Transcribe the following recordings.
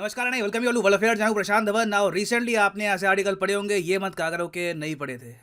नमस्कार नहीं welcome you world affair जहाँ प्रशांत धवन नाउ रिसेंटली आपने ऐसे आर्टिकल पढ़े होंगे ये मत कहा करो कि नहीं पढ़े थे।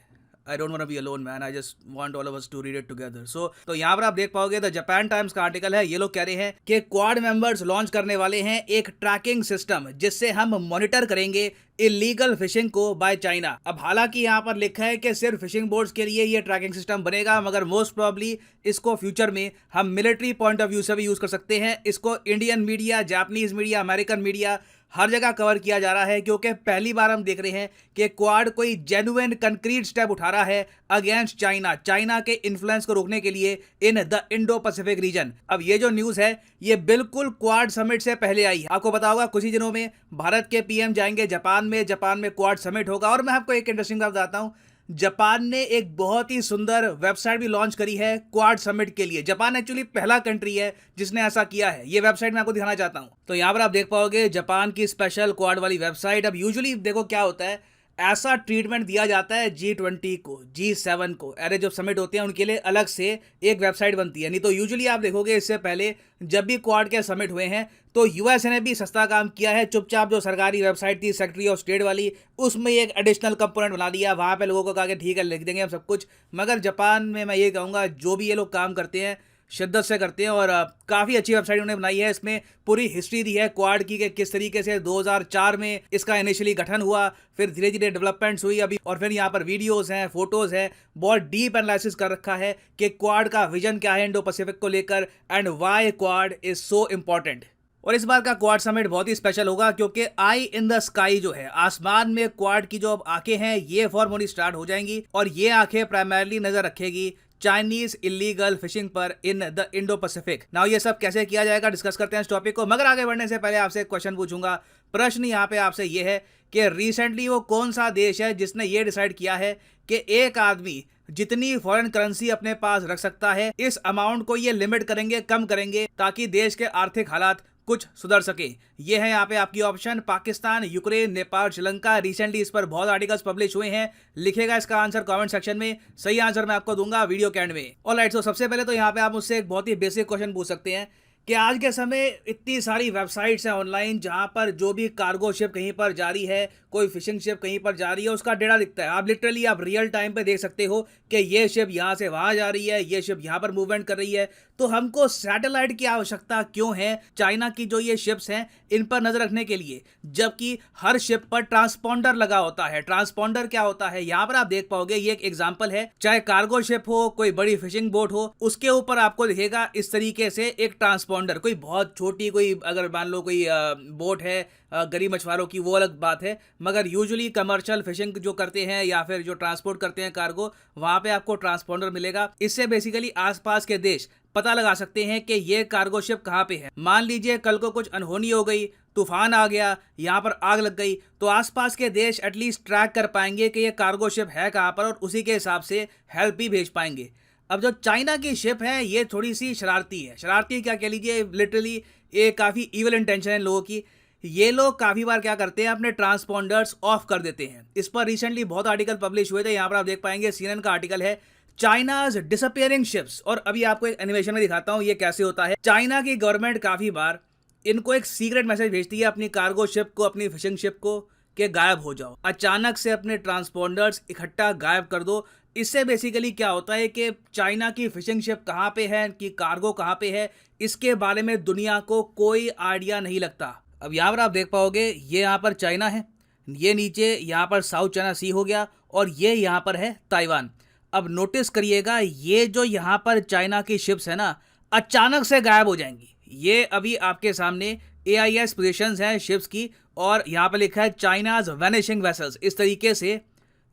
I don't want to be alone man, I just want all of us to read it together. So तो यहाँ पर आप देख पाओगे द जापान टाइम्स का आर्टिकल है। ये लोग कह रहे हैं कि क्वाड मेंबर्स लॉन्च करने वाले हैं एक ट्रैकिंग सिस्टम जिससे हम मॉनिटर करेंगे इलीगल फिशिंग को बाय चाइना। अब हालांकि यहाँ पर लिखा है कि सिर्फ फिशिंग बोट्स के लिए ये ट्रैकिंग सिस्टम बनेगा, मगर मोस्ट प्रॉब्ली इसको फ्यूचर में हम मिलिट्री पॉइंट ऑफ व्यू से भी यूज कर सकते हैं। इसको Indian media, Japanese media, American media हर जगह कवर किया जा रहा है क्योंकि पहली बार हम देख रहे हैं कि क्वाड कोई जेन्युइन कंक्रीट स्टेप उठा रहा है अगेंस्ट चाइना के इन्फ्लुएंस को रोकने के लिए in the Indo Pacific region. अब ये जो न्यूज है ये बिल्कुल क्वाड समिट से पहले आई है। आपको पता होगा कुछ ही दिनों में भारत के पीएम जाएंगे जापान में क्वाड समिट होगा। और मैं आपको एक इंटरेस्टिंग बात बताता हूं, जापान ने एक बहुत ही सुंदर वेबसाइट भी लॉन्च करी है क्वाड समिट के लिए। जापान एक्चुअली पहला कंट्री है जिसने ऐसा किया है। ये वेबसाइट मैं आपको दिखाना चाहता हूं। तो यहां पर आप देख पाओगे जापान की स्पेशल क्वाड वाली वेबसाइट। अब यूजुअली देखो क्या होता है, ऐसा ट्रीटमेंट दिया जाता है G20 को, G7 को, अरे जो समिट होते हैं उनके लिए अलग से एक वेबसाइट बनती है। नहीं तो यूजुअली आप देखोगे इससे पहले जब भी क्वाड के समिट हुए हैं तो यूएसए ने भी सस्ता काम किया है, चुपचाप जो सरकारी वेबसाइट थी सेक्रेटरी ऑफ स्टेट वाली उसमें एक एडिशनल कंपोनेंट बना दिया। वहां पे लोगों को कहा कि ठीक है लिख देंगे हम सब कुछ। मगर जापान में मैं ये कहूँगा जो भी ये लोग काम करते हैं शिद्दत से करते हैं और काफ़ी अच्छी वेबसाइट उन्होंने बनाई है। इसमें पूरी हिस्ट्री दी है क्वाड की कि किस तरीके से 2004 में इसका इनिशियली गठन हुआ, फिर धीरे धीरे डेवलपमेंट्स हुई अभी, और फिर यहाँ पर वीडियोस हैं, फोटोज हैं, बहुत डीप एनालिसिस कर रखा है कि क्वाड का विजन क्या है इंडो पैसिफिक को लेकर and why quad is so important. और इस बार का क्वाड समिट बहुत ही स्पेशल होगा क्योंकि आई इन द स्काई जो है, आसमान में क्वाड की जो अब आंखें हैं ये फॉर्मली स्टार्ट हो जाएंगी और ये आंखें प्राइमरली नजर रखेगी चाइनीज इलीगल फिशिंग पर in the Indo Pacific. Now ये सब कैसे किया जाएगा डिस्कस करते हैं इस टॉपिक को। मगर आगे बढ़ने से पहले आपसे एक क्वेश्चन पूछूंगा। प्रश्न यहाँ पे आपसे ये है कि रिसेंटली वो कौन सा देश है जिसने ये डिसाइड किया है कि एक आदमी जितनी फॉरेन करेंसी अपने पास रख सकता है इस अमाउंट को ये लिमिट करेंगे, कम करेंगे ताकि देश के आर्थिक हालात कुछ सुधर सके। ये है यहाँ पे आपकी option Pakistan, Ukraine, Nepal, Sri Lanka. Recently इस पर बहुत आर्टिकल्स पब्लिश हुए हैं। लिखेगा इसका आंसर कमेंट सेक्शन में, सही आंसर मैं आपको दूंगा वीडियो के एंड में। ऑलराइट, सो सबसे पहले तो यहाँ पे आप मुझसे एक बहुत ही बेसिक क्वेश्चन पूछ सकते हैं कि आज के समय इतनी सारी वेबसाइट्स हैं ऑनलाइन जहां पर जो भी कार्गो शिप कहीं पर जा रही है, कोई फिशिंग शिप कहीं पर जा रही है, उसका डेटा दिखता है। आप लिटरली आप रियल टाइम पे देख सकते हो कि ये शिप यहाँ से वहां जा रही है, ये शिप यहाँ पर मूवमेंट कर रही है। तो हमको सैटेलाइट की आवश्यकता क्यों है चाइना की जो ये शिप्स हैं इन पर नजर रखने के लिए, जबकि हर शिप पर ट्रांसपॉन्डर लगा होता है। ट्रांसपॉन्डर क्या होता है यहाँ पर आप देख पाओगे, ये एक एग्जाम्पल है। चाहे कार्गो शिप हो, कोई बड़ी फिशिंग बोट हो, उसके ऊपर आपको दिखेगा इस तरीके से एक ट्रांसपॉन्डर। कोई बहुत छोटी, कोई अगर मान लो कोई बोट है गरीब मछुआरों की, वो अलग बात है। मगर यूजुअली कमर्शियल फिशिंग जो करते हैं या फिर जो ट्रांसपोर्ट करते हैं कार्गो, वहां पे आपको ट्रांसपॉन्डर मिलेगा। इससे बेसिकली आसपास के देश पता लगा सकते हैं कि ये कार्गो शिप कहाँ पे है। मान लीजिए कल को कुछ अनहोनी हो गई, तूफान आ गया, यहाँ पर आग लग गई, तो आसपास के देश एटलीस्ट ट्रैक कर पाएंगे कि ये कार्गो शिप है कहाँ पर और उसी के हिसाब से हेल्प भी भेज पाएंगे। अब जो चाइना की शिप है ये थोड़ी सी शरारती है। शरारती क्या कह लीजिए, लिटरली ये काफ़ी इविल इंटेंशन है लोगों की। ये लोग काफ़ी बार क्या करते हैं, अपने ट्रांसपॉन्डर्स ऑफ कर देते हैं। इस पर रिसेंटली बहुत आर्टिकल पब्लिश हुए थे। यहाँ पर आप देख पाएंगे CNN का आर्टिकल है चाइनाज डिसअपियरिंग शिप्स। और अभी आपको एक एनिमेशन में दिखाता हूँ ये कैसे होता है। चाइना की गवर्नमेंट काफ़ी बार इनको एक सीक्रेट मैसेज भेजती है अपनी कार्गो शिप को, अपनी फिशिंग शिप को, कि गायब हो जाओ, अचानक से अपने ट्रांसपॉन्डर्स इकट्ठा गायब कर दो। इससे बेसिकली क्या होता है कि चाइना की फिशिंग शिप कहाँ पे है, कि कार्गो कहाँ पे है, इसके बारे में दुनिया को कोई आइडिया नहीं लगता। अब यहाँ पर आप देख पाओगे ये यहाँ पर चाइना है, ये नीचे यहाँ पर साउथ चाइना सी हो गया और ये यहाँ पर है ताइवान। अब नोटिस करिएगा ये जो यहाँ पर चाइना की शिप्स है ना, अचानक से गायब हो जाएंगी। ये अभी आपके सामने AIS पोजीशंस हैं शिप्स की और यहाँ पर लिखा है चाइनाज वैनिशिंग वेसल्स। इस तरीके से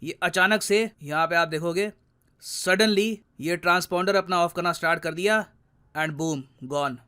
ये अचानक से यहाँ पे आप देखोगे सडनली ये ट्रांसपॉन्डर अपना ऑफ करना स्टार्ट कर दिया एंड बूम गॉन,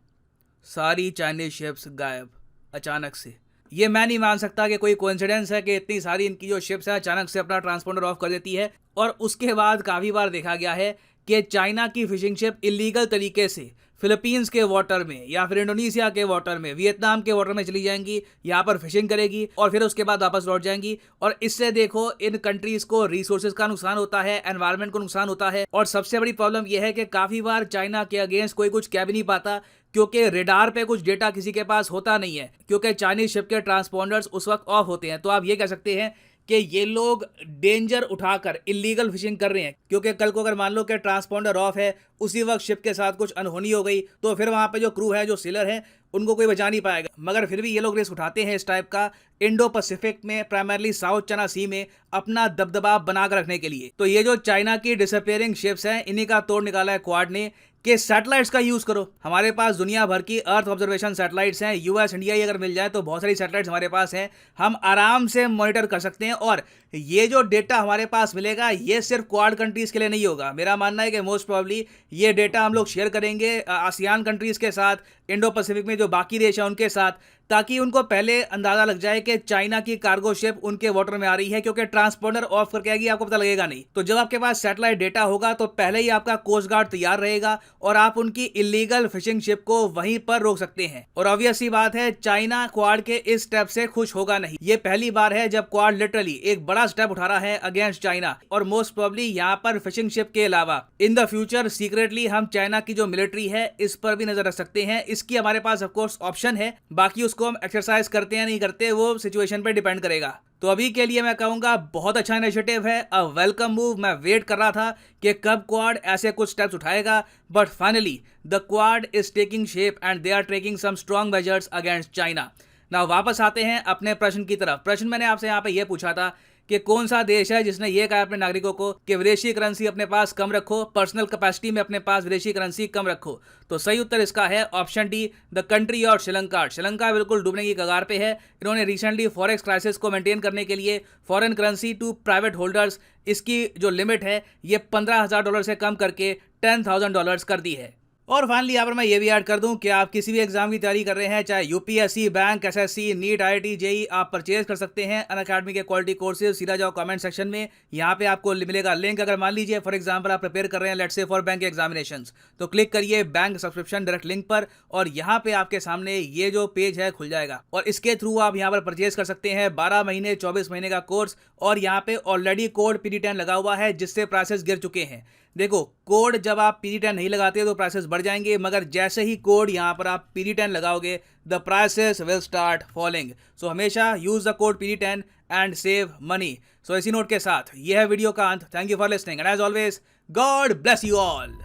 सारी चाइनीज शिप्स गायब अचानक से। ये मैं नहीं मान सकता कि कोई कोइंसिडेंस है कि इतनी सारी इनकी जो शिप्स हैं अचानक से अपना ट्रांसपॉन्डर ऑफ कर देती है। और उसके बाद काफ़ी बार देखा गया है कि चाइना की फिशिंग शिप इलीगल तरीके से फिलीपींस के वाटर में या फिर इंडोनेशिया के वाटर में, वियतनाम के वाटर में चली जाएंगी, यहाँ पर फिशिंग करेगी और फिर उसके बाद वापस लौट जाएंगी। और इससे देखो इन कंट्रीज को रिसोर्सेज का नुकसान होता है, एनवायरमेंट को नुकसान होता है। और सबसे बड़ी प्रॉब्लम यह है कि काफी बार चाइना के अगेंस्ट कोई कुछ कह भी नहीं पाता, क्योंकि रेडार पे कुछ डेटा किसी के पास होता नहीं है, क्योंकि चाइनीज शिप के ट्रांसपॉन्डर्स उस वक्त ऑफ होते हैं। तो आप ये कह सकते हैं कि ये लोग डेंजर उठाकर इलीगल फिशिंग कर रहे हैं, क्योंकि कल को अगर मान लो कि ट्रांसपॉन्डर ऑफ है, उसी वक्त शिप के साथ कुछ अनहोनी हो गई, तो फिर वहां पे जो क्रू है, जो सेलर है, उनको कोई बचा नहीं पाएगा। मगर फिर भी ये लोग रिस्क उठाते हैं इस टाइप का, इंडो पैसिफिक में, प्राइमरली साउथ चाइना सी में अपना दबदबा बनाकर रखने के लिए। तो ये जो चाइना की डिसअपियरिंग शिप्स हैं, इन्हीं का तोड़ निकाला है क्वाड ने कि सैटेलाइट्स का यूज करो। हमारे पास दुनिया भर की अर्थ ऑब्जर्वेशन सैटेलाइट्स हैं, यूएस इंडिया ही अगर मिल जाए तो बहुत सारी सैटेलाइट्स हमारे पास हैं, हम आराम से मॉनिटर कर सकते हैं। और ये जो डेटा हमारे पास मिलेगा, ये सिर्फ क्वाड कंट्रीज के लिए नहीं होगा। मेरा मानना है कि मोस्ट प्रोबेबली ये डेटा हम लोग शेयर करेंगे आसियान कंट्रीज के साथ, इंडो पैसिफिक में जो बाकी देश है उनके साथ, ताकि उनको पहले अंदाजा लग जाए कि चाइना की कार्गो शिप उनके वाटर में आ रही है, क्योंकि ट्रांसपॉन्डर ऑफ करके आएगी, आपको पता लगेगा नहीं। तो जब आपके पास सैटेलाइट डेटा होगा तो पहले ही आपका कोस्ट गार्ड तैयार रहेगा और आप उनकी इलीगल फिशिंग शिप को वहीं पर रोक सकते हैं। और ऑब्वियस सी बात है, चाइना क्वाड के इस स्टेप से खुश होगा नहीं। ये पहली बार है जब क्वाड लिटरली एक बड़ा स्टेप उठा रहा है अगेंस्ट चाइना। और मोस्ट प्रोबेबली यहाँ पर फिशिंग शिप के अलावा इन द फ्यूचर सीक्रेटली हम चाइना की जो मिलिट्री है इस पर भी नजर रख सकते हैं। इसकी हमारे पास ऑफकोर्स ऑप्शन है, बाकी उसको हम एक्सरसाइज करते हैं नहीं करते वो सिचुएशन पे डिपेंड करेगा। तो अभी के लिए मैं कहूंगा बहुत अच्छा इनिशिएटिव है, अ वेलकम मूव। मैं वेट कर रहा था कि कब क्वाड ऐसे कुछ स्टेप्स उठाएगा, but finally the quad is taking shape and they are taking some strong measures against China. Now वापस आते हैं अपने प्रश्न की तरफ। प्रश्न मैंने आपसे यहाँ पे ये पूछा था कि कौन सा देश है जिसने ये कहा अपने नागरिकों को कि विदेशी करेंसी अपने पास कम रखो, पर्सनल कैपेसिटी में अपने पास विदेशी करेंसी कम रखो। तो सही उत्तर इसका है ऑप्शन डी, द कंट्री और श्रीलंका। श्रीलंका बिल्कुल डूबने की कगार पे है। इन्होंने रिसेंटली फॉरेक्स क्राइसिस को मेंटेन करने के लिए foreign currency to private holders, इसकी जो लिमिट है ये $15,000 से कम करके $10,000 कर दी है। और फाइनली यहाँ पर मैं ये भी ऐड कर दूं कि आप किसी भी एग्जाम की तैयारी कर रहे हैं, चाहे UPSC, bank, SSC, NEET, IIT, JEE, आप परचेज कर सकते हैं अनअकैडमी के क्वालिटी कोर्सेज। सीधा जाओ कमेंट सेक्शन में, यहाँ पे आपको मिलेगा लिंक। अगर मान लीजिए फॉर एग्जाम्पल आप प्रिपेयर कर रहे हैं let's say for bank examinations, तो क्लिक करिए बैंक सब्सक्रिप्शन डायरेक्ट लिंक पर और यहाँ पे आपके सामने ये जो पेज है खुल जाएगा और इसके थ्रू आप यहाँ पर परचेज कर सकते हैं 12 महीने 24 महीने का कोर्स। और यहाँ पे ऑलरेडी कोड PD10 लगा हुआ है, जिससे प्राइसेस गिर चुके हैं। देखो, कोड जब आप PD10 नहीं लगाते तो प्राइसेस बढ़ जाएंगे, मगर जैसे ही कोड यहाँ पर आप PD10 लगाओगे the prices will start falling. So हमेशा use the code PD10 and save money. So इसी नोट के साथ यह है वीडियो का अंत। Thank you for listening and as always God bless you all.